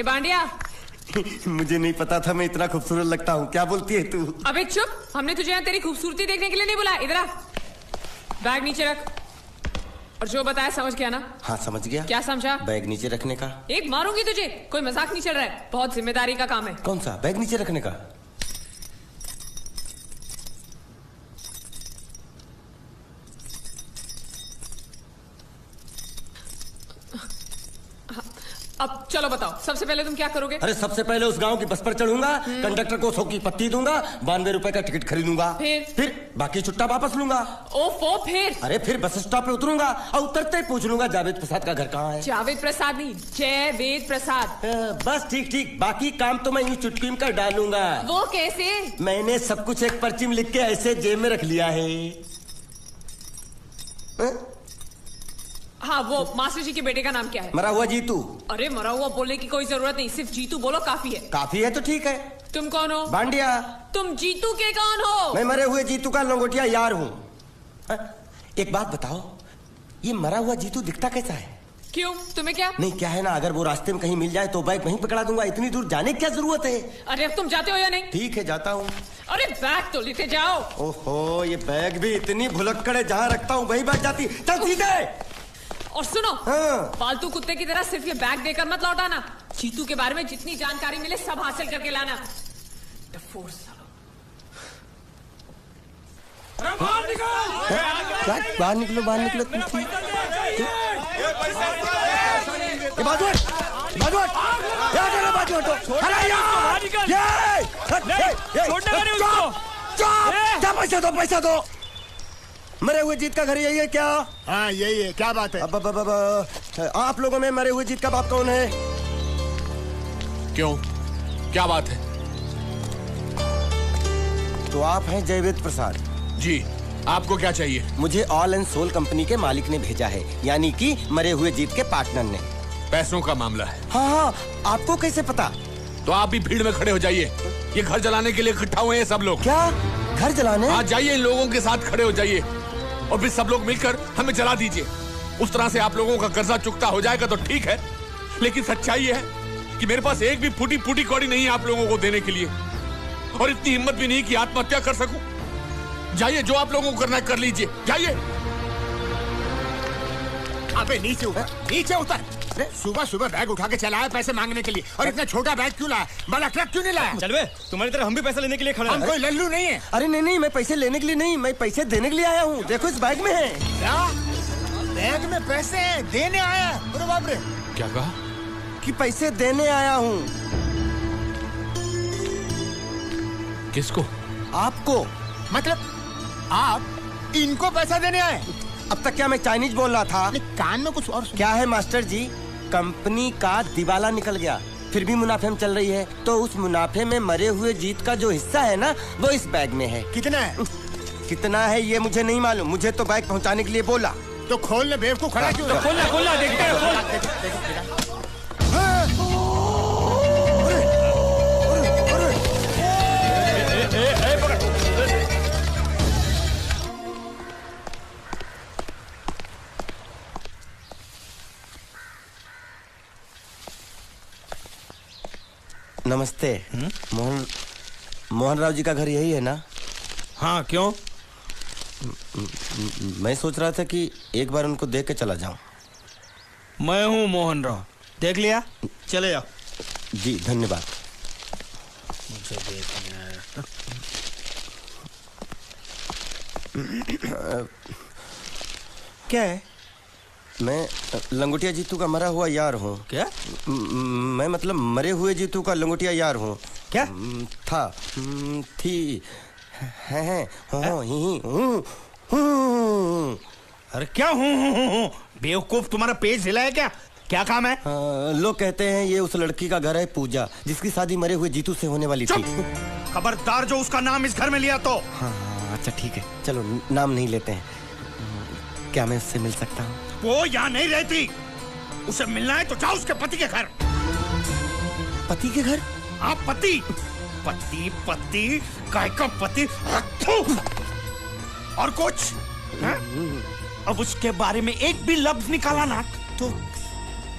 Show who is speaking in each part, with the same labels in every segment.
Speaker 1: ए बांडिया।
Speaker 2: मुझे नहीं पता था मैं इतना खूबसूरत लगता हूँ। क्या बोलती है तू?
Speaker 1: अबे चुप, हमने तुझे यहाँ तेरी खूबसूरती देखने के लिए नहीं बुलाया। इधर आ, बैग नीचे रख। और जो बताया समझ गया ना?
Speaker 2: हाँ समझ गया।
Speaker 1: क्या समझा?
Speaker 2: बैग नीचे रखने का।
Speaker 1: एक मारूंगी तुझे, कोई मजाक नहीं चल रहा है, बहुत जिम्मेदारी का काम है।
Speaker 2: कौन सा? बैग नीचे रखने का।
Speaker 1: अब चलो बताओ, सबसे पहले तुम क्या करोगे?
Speaker 2: अरे सबसे पहले उस गांव की बस पर चढ़ूंगा, कंडक्टर को 100 की पत्ती दूंगा, 92 रुपए का टिकट खरीदूंगा। फिर बाकी छुट्टा वापस लूंगा।
Speaker 1: ओफो, फिर?
Speaker 2: अरे फिर बस स्टॉप पे उतरूंगा और उतरते ही पूछ लूंगा जावेद प्रसाद का घर कहाँ है।
Speaker 1: जावेद प्रसाद नहीं, जयवेद प्रसाद।
Speaker 2: बस ठीक ठीक, बाकी काम तो मैं यूं चुटकी में कर डालूंगा।
Speaker 1: वो कैसे?
Speaker 2: मैंने सब कुछ एक पर्ची में लिख के ऐसे जेब में रख लिया है।
Speaker 1: हाँ, वो मास्टर जी के बेटे का नाम क्या है?
Speaker 2: मरा हुआ जीतू।
Speaker 1: अरे मरा हुआ बोलने की कोई जरूरत नहीं, सिर्फ जीतू बोलो काफी है।
Speaker 2: काफी है तो ठीक है।
Speaker 1: तुम कौन हो?
Speaker 2: बांडिया।
Speaker 1: तुम जीतू के कौन हो?
Speaker 2: मैं मरे हुए जीतू का लंगोटिया यार हूँ। एक बात बताओ, ये मरा हुआ जीतू दिखता कैसा है?
Speaker 1: क्यों, तुम्हें क्या?
Speaker 2: नहीं क्या है ना, अगर वो रास्ते में कहीं मिल जाए तो बैग वहीं पकड़ा दूंगा। इतनी दूर जाने की क्या जरूरत है?
Speaker 1: अरे अब तुम जाते हो या नहीं?
Speaker 2: ठीक है जाता हूँ।
Speaker 1: अरे बैग तो लेते जाओ।
Speaker 2: ओहो, ये बैग भी इतनी भुलक्कड़ है, जहाँ रखता हूँ वहीं बैठ जाती। चल सीधे।
Speaker 1: और सुनो,
Speaker 2: हाँ।
Speaker 1: पालतू कुत्ते की तरह सिर्फ ये बैग देकर मत लौटाना। जीतू के बारे में जितनी जानकारी मिले सब हासिल करके लाना।
Speaker 2: बाहर निकलो, बाहर निकलो। पैसा दो। मरे हुए जीत का घर यही है क्या?
Speaker 3: हाँ यही है। क्या बात है?
Speaker 2: अब आप लोगों में मरे हुए जीत का बाप कौन है?
Speaker 4: क्यों, क्या बात है?
Speaker 2: तो आप हैं जयवेद प्रसाद
Speaker 4: जी, आपको क्या चाहिए?
Speaker 2: मुझे ऑल एंड सोल कंपनी के मालिक ने भेजा है, यानी कि मरे हुए जीत के पार्टनर ने।
Speaker 4: पैसों का मामला है।
Speaker 2: हाँ, आपको कैसे पता?
Speaker 4: तो आप भी भीड़ में खड़े हो जाइए। ये घर जलाने के लिए इकट्ठा हुए हैं सब लोग।
Speaker 2: क्या घर जलाने?
Speaker 4: हाँ जाइए, इन लोगों के साथ खड़े हो जाइए और फिर सब लोग मिलकर हमें जला दीजिए। उस तरह से आप लोगों का कर्जा चुकता हो जाएगा तो ठीक है, लेकिन सच्चाई है कि मेरे पास एक भी फूटी फूटी कौड़ी नहीं है आप लोगों को देने के लिए, और इतनी हिम्मत भी नहीं कि आत्महत्या कर सकूं। जाइए, जो आप लोगों को करना है कर लीजिए, जाइए।
Speaker 3: अबे नीचे उतर, नीचे उतर। सुबह सुबह बैग उठा के चला है पैसे मांगने के लिए, और इतना छोटा बैग क्यों लाया? बड़ा ट्रक क्यों नहीं लाया?
Speaker 5: चल बे, तुम्हारी तरह हम भी पैसा लेने के लिए खड़े हैं।
Speaker 3: हम कोई लल्लू नहीं है।
Speaker 2: अरे नहीं, मैं पैसे लेने के लिए नहीं, मैं पैसे देने के लिए आया हूँ। देखो इस बैग में है।
Speaker 3: क्या बैग में पैसे हैं? देने आया? अरे बाप रे।
Speaker 4: क्या कहा?
Speaker 2: कि पैसे देने आया हूँ।
Speaker 4: किसको?
Speaker 2: आपको।
Speaker 3: मतलब आप इनको पैसा देने आए?
Speaker 2: अब तक क्या मैं चाइनीज बोल रहा था?
Speaker 3: कान में कुछ और
Speaker 2: क्या है मास्टर जी, कंपनी का दिवाला निकल गया, फिर भी मुनाफे में चल रही है, तो उस मुनाफे में मरे हुए जीत का जो हिस्सा है ना, वो इस बैग में है।
Speaker 3: कितना है?
Speaker 2: कितना है ये मुझे नहीं मालूम, मुझे तो बैग पहुंचाने के लिए बोला।
Speaker 3: तो खोलने बेवकूफ खड़ा क्यों?
Speaker 5: तो खोलना देखते हैं।
Speaker 2: नमस्ते। मोहन राव जी का घर यही है ना?
Speaker 5: हाँ क्यों?
Speaker 2: मैं सोच रहा था कि एक बार उनको देख के चला जाऊं।
Speaker 5: मैं हूँ मोहन राव, देख लिया, चले जाओ।
Speaker 2: जी धन्यवाद।
Speaker 5: मुझे देखना है। क्या है?
Speaker 2: मैं लंगोटिया जीतू का मरा हुआ यार हूँ।
Speaker 5: क्या?
Speaker 2: मैं मतलब मरे हुए जीतू का लंगोटिया यार हूँ।
Speaker 5: क्या?
Speaker 2: था, थी, है,
Speaker 5: अरे क्या हूँ? बेवकूफ, तुम्हारा पेज हिला है क्या? क्या काम है?
Speaker 2: लोग कहते हैं ये उस लड़की का घर है पूजा, जिसकी शादी मरे हुए जीतू से होने वाली थी।
Speaker 5: खबरदार जो उसका नाम इस घर में लिया तो।
Speaker 2: हाँ अच्छा ठीक है, चलो नाम नहीं लेते हैं। क्या मैं उससे मिल सकता हूँ?
Speaker 5: वो यहाँ नहीं रहती, उसे मिलना है तो जाओ उसके पति के घर।
Speaker 2: पति के घर?
Speaker 5: हाँ पति, पति पति काय का पति और कुछ है? अब उसके बारे में एक भी लफ्ज निकाला ना तो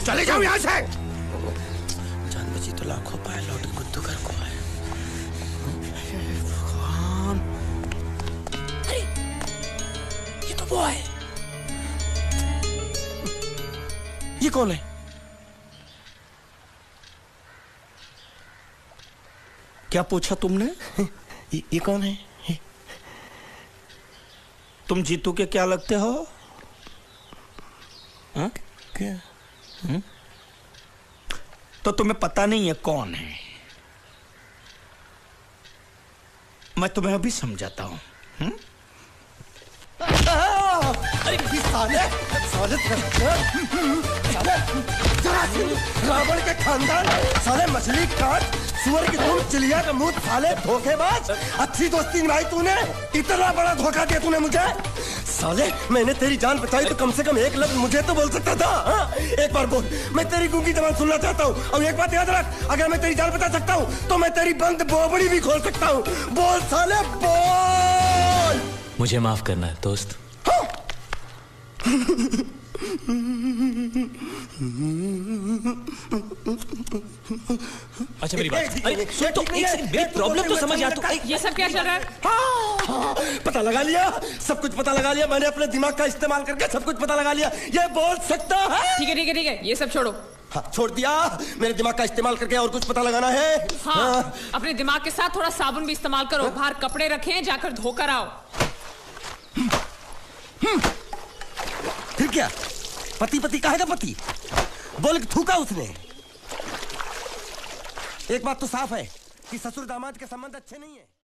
Speaker 5: चले जाओ यहाँ से।
Speaker 2: तो लाखों पाए लौट के गुद्दू घर को आए। अरे ये तो वो है। ये कौन है?
Speaker 5: क्या पूछा तुमने?
Speaker 2: ये कौन है?
Speaker 5: तुम जीतू के क्या लगते हो? हाँ?
Speaker 2: क्या?
Speaker 5: तो तुम्हें पता नहीं है कौन है? मैं तुम्हें अभी समझाता हूं।
Speaker 2: अरे साले साले साले जरासीम रावण के खानदान, साले मछली काट सुअर की तुम चिड़िया का मुंह, साले धोखेबाज। अच्छी दोस्ती निभाई तूने, इतना बड़ा धोखा दिया तूने मुझे। साले मैंने तेरी जान बचाई तो कम से कम एक लफ्ज मुझे तो बोल सकता था। हाँ? एक बार बोल, मैं तेरी गूंगी जबान सुनना चाहता हूँ। और एक बात याद रख, अगर मैं तेरी जान बचा सकता हूँ तो मैं तेरी बंद बोबड़ी भी खोल सकता हूँ। बोल साले बोल।
Speaker 6: मुझे माफ करना है दोस्त। अच्छा मेरी बात, अरे सुन तो एक सेकंड, मेरी प्रॉब्लम तो समझ यार। तू
Speaker 1: ये सब क्या चल रहा है?
Speaker 2: हाँ, पता लगा लिया, सब कुछ पता लगा लिया मैंने। अपने दिमाग का इस्तेमाल करके सब कुछ पता लगा लिया। ये बोल सकता है?
Speaker 1: ठीक है ठीक है ठीक है, ये सब छोड़ो।
Speaker 2: हाँ, छोड़ दिया। मेरे दिमाग का इस्तेमाल करके और कुछ पता लगाना है।
Speaker 1: हाँ, अपने दिमाग के साथ थोड़ा साबुन भी इस्तेमाल करो। बाहर कपड़े रखें, जाकर धोकर आओ।
Speaker 2: फिर क्या? पति पति कहेगा पति, बोल के थूका उसने। एक बात तो साफ है कि ससुर दामाद के संबंध अच्छे नहीं है।